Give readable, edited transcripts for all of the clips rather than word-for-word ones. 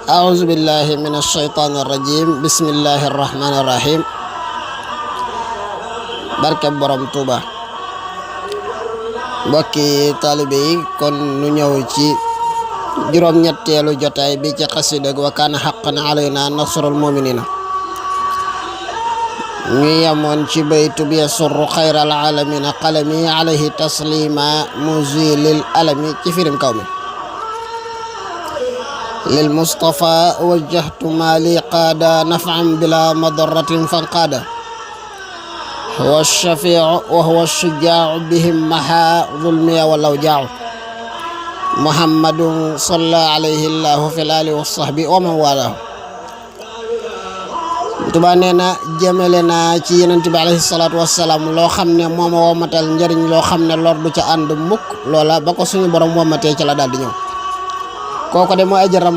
أعوذ بالله من الشيطان الرجيم بسم الله الرحمن الرحيم barke borom Tuuba mbokki taalibe yi kon nu ñëw ci juróom-ñetteelu jotaay bi ci xasida wa kaana haqqan alayna nasrul mu'minina ñu yemoon ci baytu bi yasurru xayral alamina qalami alayhi taslima muzilil alami ci firim kaw mi lil Mustafa wajjahtu mali qaada naf'an bila madarratin fanqaada huwa ash-shafi'u wa huwa ash-shuja'u bihim maha zulmiya walaw ja'u muhammadun salla alayhi llahu fil ali wa sahbi wa man walahu. Tuubaa nee na jëmale naa ci Yonent bi alayhi salaatu wassalaam loo xam ne moo ma womatal njëriñ loo xam ne lor du ca ànd mukk loola ba ko suñu borom womatee ci la daal di ñëw. kooko de mooy ajaram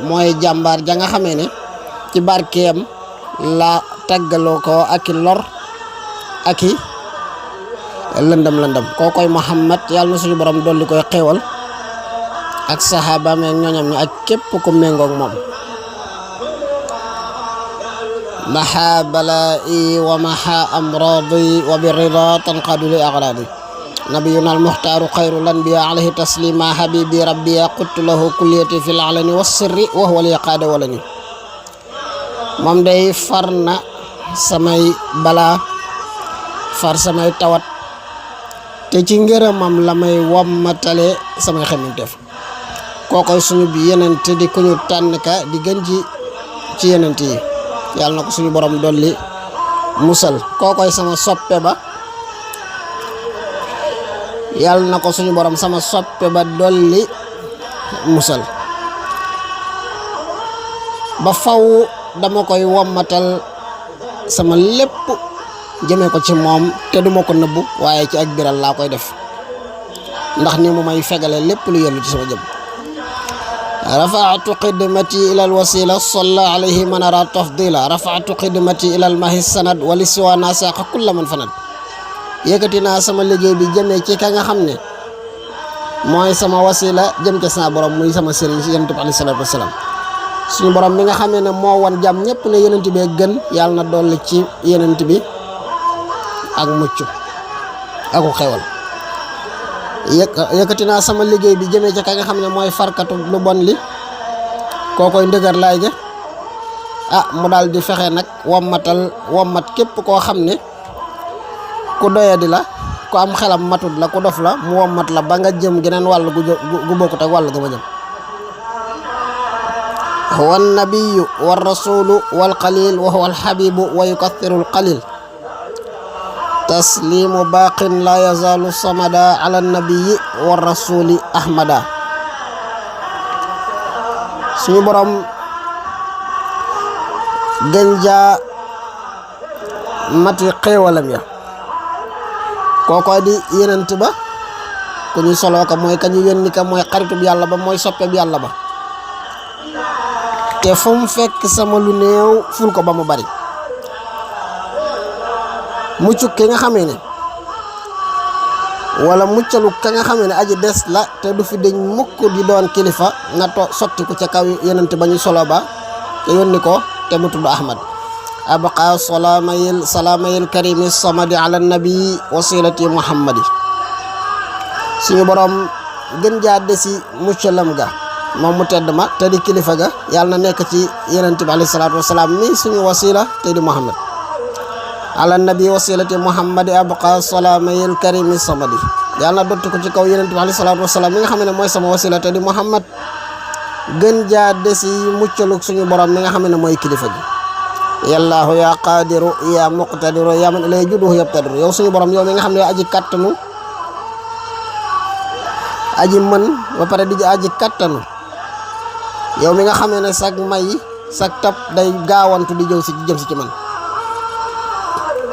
mooy jàmbaar ja nga xamee ne ci barkeem la tàggaloo ko aki lor aki lëndëm kookoy Muhammad yàlla na suñu borom dolli koy xéewal ak saxaabaam ak ñoñam ñi ak képp ku méngoog moom. maha balaa'i wa maha amradi wa birrida tanqadu li agradi nabiyuna almuxtaaru xayrul anbiya alayhi taslima habibi rabbiya quttu lahu kulliyati fil alani wa sirri wa huwa li qaada walani. moom day far na samay balaa far samay tawat te ci ngërëmam la may wommatale samay xemmanteef. kookoy suñu bi yenent di ku ñu tànn ka di gën ci yenent yi yàlla na ko suñu borom dolli musal. kookoy sama soppe ba yàlla na ko suñu borom sama soppe ba dolli musal ba faw dama koy wommatal sama lépp jëmee ko ci moom te duma ko nëbbu waaye ci ak biral laa koy def ndax ni mu may fegale lépp lu yellu ci sama jëm. rafaatu xidmati ila al wasila salla alayhi man ara tafdila rafaatu xidmati ila al mahi sanad wali siwa nasaqa kulla man fanad. yëkkati naa sama liggéey bi jëmee ci ka nga xam ne mooy sama wasila jëm ca sa borom muy sama sëriñ si Yonent bi alayhi salaatu wasalaam. suñu borom mi nga xamee ne moo wan jàmm ñëpp ne Yonent bee gën yàlla na dolli ci Yonent bi ak mucc aku xewal. yëkkati naa sama liggéey bi jëmee ci ka nga xam ne mooy farkatu lu bon li kookoy ndëgër laay ja mu daal di fexe nag wommat képp koo xam ne ku doyadi la ku am xelam matut la ku dof la mu wommat la ba nga jëm geneen wàll gu bokkut ak wàll ga ma jëm. huwa nabiyu wa rasulu wal qalil wa huwa al habibu wa yukathiru al qalil taslimu baqin la yazalu samada ala nabiyi wa rasuli ahmada. suñu borom gën jaa mati xéewalam ya kookoy di yenent ba ku ñu soloo ka mooy ka ñu yónni ka mooy xaritub yàlla ba mooy soppeb yàlla ba te fu mu fekk sama lu néew ful ko ba mu bari. muccuk ki nga xamee ne wala muccalu ka nga xamee ne aji des la te du fi deñ mukk di doon kilifa na sotti ko ca kaw yenent ba ñu solo ba te yónni ko te mu tudd Ahmad. abqa salaamayil karimi samadi ala nabi wasilati muhammadi. suñu borom gën jaa desi muccalam ga moom mu tedd ma te di kilifa ga yàlla na nekk ci yenent bi alayhi salaatu wasalaam mi suñu wasila te di Muhammad ala nabi wasilati muhammadi abqa salaamayil karimi samadi. yàlla na dotti ko ci kaw yenent bi alayhi salaatu wasalaam mi nga xam ne mooy sama wasila te di Muhammad gën jaa desi muccaluk suñu borom mi nga xam ne mooy kilifa gi. yallaahu yaa qaadiru yaa muqtadiru yaa man ilay juduhu yabtadiru. yow suñu borom yow mi nga xam ne aji kattanu aji mën ba pare di aji kattanu yow mi nga xam ne sag may sag tab day gaawantu di jëm si ci man.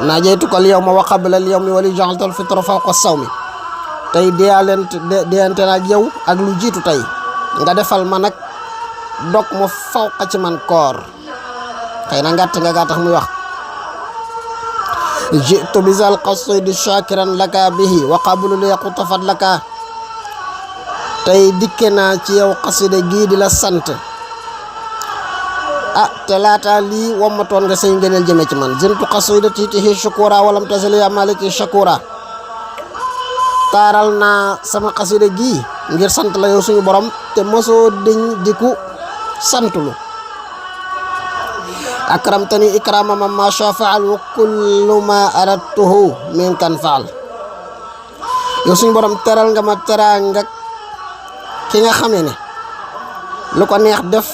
naajaytukal yawma wa qabla al yawmi wa li ja'altal fitra fawqa sawmi. tey deyante na ak yow ak lu jiitu tey nga defal ma nag dog ma fawqa ci man koor. xëy na ngàtt nga gaa tax muy wax. jitu bizal qasidi shakiran laka bihi wa qablu li yaqutafat laka. tey dikke naa ci yow xasida gii di la sant te laata lii wommatoon nga say ngëneel jëme ci man zintu qasidati tihi shukura walam tazal ya maliki shakura taaral naa sama xasida gii ngir sant la yow suñu borom te mosoo diñ diku santulu akramtani ikrama man ma sha faal wa kullu ma aradtuhu min kan faal yow suñu borom teral nga ma teraanga ki nga xamee ne lu ko neex def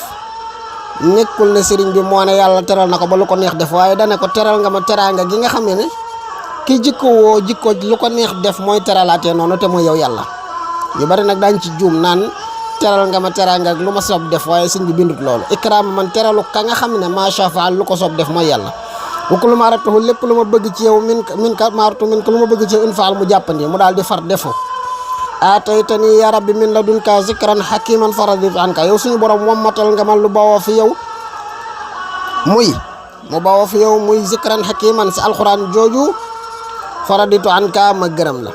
nekkul ne sëriñ bi moo ne yàlla teral na ko ba lu ko neex def waaye dane ko teral nga ma teraanga gi nga xamee ne ki jikko woo jikko lu ko neex def mooy teralaatee noonu te mooy yow yàlla ñu bari nag daañ ci juum naan teral nga ma teraanga ak lu ma soob def waaye sëñ bi bindut loolu ikraam man teralu ka nga xam ne macha faal lu ko soob def mooy yàlla wukk lu ma aratuhu lépp lu ma bëgg ci yow min ka maaratu min ko lu ma bëgg ci yow in faal mu jàppandi mu daal di far defu ataytani ya rabbi min ladunka zikran hakiman faradit anka yow suñu borom wammatal nga ma lu bawoo fi yow muy zikran hakiman si alquran jooju faraditu anka ma gërëm la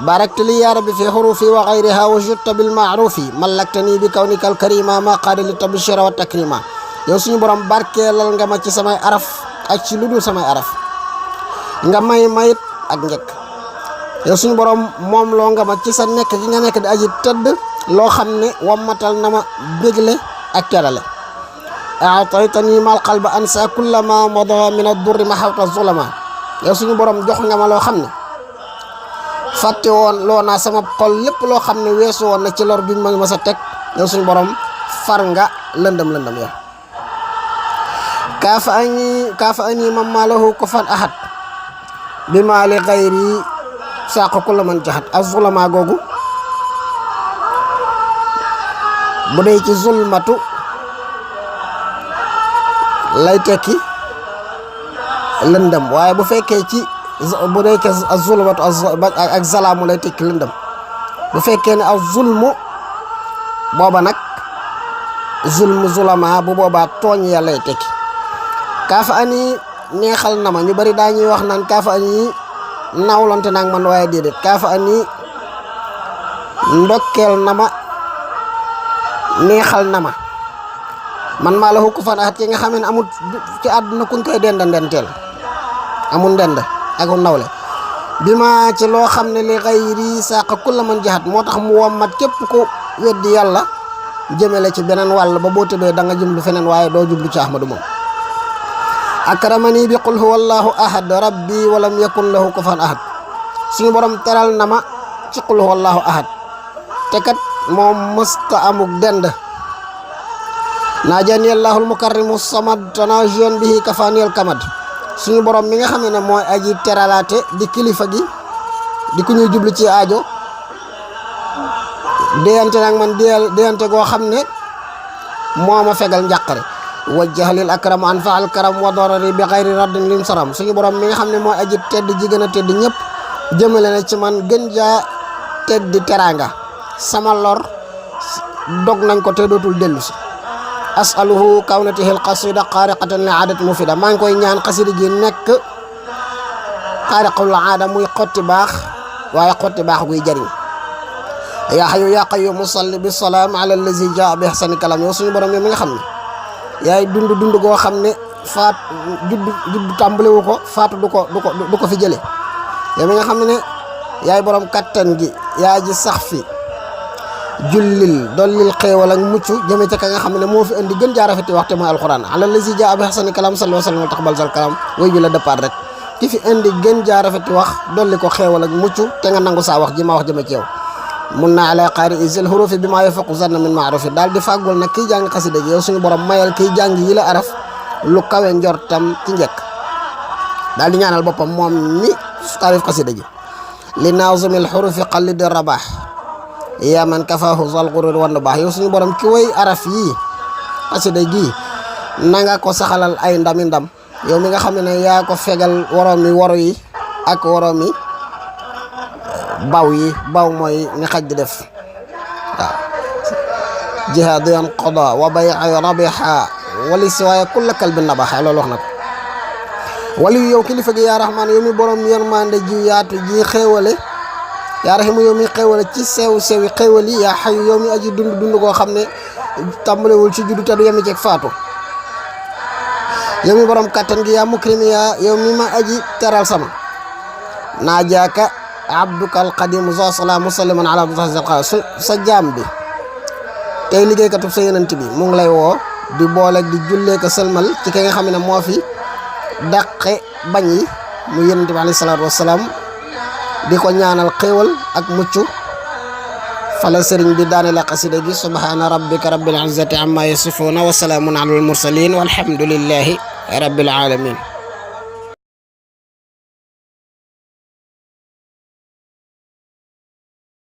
barakta li ya rabbi fi hurufi wa ghayriha wa jutta bil ma'rufi mallaktani bi kawnika al karima ma qada li tabshira wa takrima yow suñu borom barkeelal nga ma ci samay araf ak ci ludul samay araf nga mayit ak njëkk yow suñu borom moom loo nga ma ci sa nekk gi nga nekk di aji tëdd loo xam ne wammatal na ma bégle ak terale a'taytani mal qalba ansa kullama mada min ad-durri ma hawta zulama yow suñu borom jox nga ma loo xam ne fàtte woon loo naa sama xol lépp loo xam ne weesu woon na ci lor bi ma sa teg yow suñu borom far nga lëndëm yow kaafa ani man maalahu kufan ahad bi maa li xayri saaqo ku la man jaxat az-zulama googu bu dee ci zulmatu lay tekki lëndëm waaye bu fekkee ci bu dee ke az-zulmatu ak zalaamu lay tekki lëndëm bu fekkee ne az-zulmu booba nag zulama bu boobaa tooñ ya lay tekki kaafa ani neexal na ma ñu bari daañuy wax naan kaafa ani nawlante naag man waaye déedéet kaafa ani ndokkeel na ma neexal na ma man maa la hukku fan axat ki nga xam ne amul ci àdduna kuñ koy ndenteel amul ndend akul nawle bi ma ci loo xam ne li xayri saaqa kulla man jaxat moo tax mu wommat képp ku weddi yàlla jëmele ci beneen wàll ba boo tëbee da nga jublu feneen waaye doo jublu ci Ahmadu moom akramani bi qul huwa allahu ahad rabbi walam yakun lahu kufuwan ahad suñu borom teral na ma ci qul huwa allahu ahad te kat moom mësta amuk dend naajani allahul mukarrimu samad tanajiyan bihi kafaniyal kamad suñu borom mi nga xam ne mooy aji teralaate di kilifa gi di ku ñuy jublu ci aajo déyante nag man déyante goo xam ne moo ma fegal njàqare wajjahalil akram an faal karam wa darari bi xayri raddin lim saram suñu borom mi nga xam ne mooy aji tedd ji gën a tedd ñëpp jëmale na ci man gën jaa teddi teraanga sama lor dog nañ ko te dootul dellu si asaluhu kawnatihil qasida xaariqatan li aadat mufida maa ngi koy ñaan xasida gi nekk xaariqul aada muy xotti baax waaye xotti baax guy jariñ yaa xayu yaa qayyumu salli bi salaam ala allazi jaa bi ahsani kalam yow suñu borom yow mi nga xam ne yaay dund goo xam ne faat judd tàmbalewu ko faatu du ko fi jële yow mi nga xam ne yaay borom kattan gi yaa ji sax fi jullil dollil xéewal ak mucc jëme ca ka nga xam ne moo fi indi gën jaa rafeti waxte mooy alquran ala lazi jaa bi ahsani kalam sallallahu alayhi wa sallam taxbal sal kalam way ju la départ rek ki fi indi gën jaa rafeti wax dolli ko xéewal ak mucc te nga nangu saa wax ji ma wax jëme ci yow mun na ala qaari isil hurufi bi maa yafaqu zanna min maarufi daal di fàggul nag kiy jàng xasida gi yow suñu borom mayal kiy jàng yi la araf lu kawe njortam ci njëkk daal di ñaanal boppam moom mi taarif xasida gi li naazimil hurufi qallid rabaax yaa man kafaahu zal gurur wan baax yow suñu borom ki way araf yii xasida gi na nga ko saxalal ay ndami ndam yow mi nga xam ne yaa ko fegal woroomi woro yi ak woroomi baw mooy ni xaj di def waaw jihaadu yan qada wa bay'ay rabiha wali siwaaya kulla kalbin nabaxa loolu wax na ko wali yow kilifa gi yaa rahmaan yow mi borom yërmande ji yaatu ji xéewale yaa rahimu yow mi xéewale ci sewi xéewal yi yaa xayu yow mi aji dund goo xam ne tàmbalewul ci juddu te du yemi ceeg faatu yow mi borom kattan gi yaa mukrim yaa yow mi ma aji teral sama naajaaka abduka alqadim za salaam musalliman ala sa jaam bi tey liggéeykatub sa yenant bi mu ngi lay woo di boole di jullee ko sëlmal ci ki nga xam ne moo fi dàqe bañ yi mu yenant bi alayhi salaatu wasalaam di ko ñaanal xéewal ak mucc fala sëriñ bi daane la xasida gi subhaana rabbika rabbil izzati amma yasifuna wa salaamun alal mursalin walhamdulillahi rabbil alamin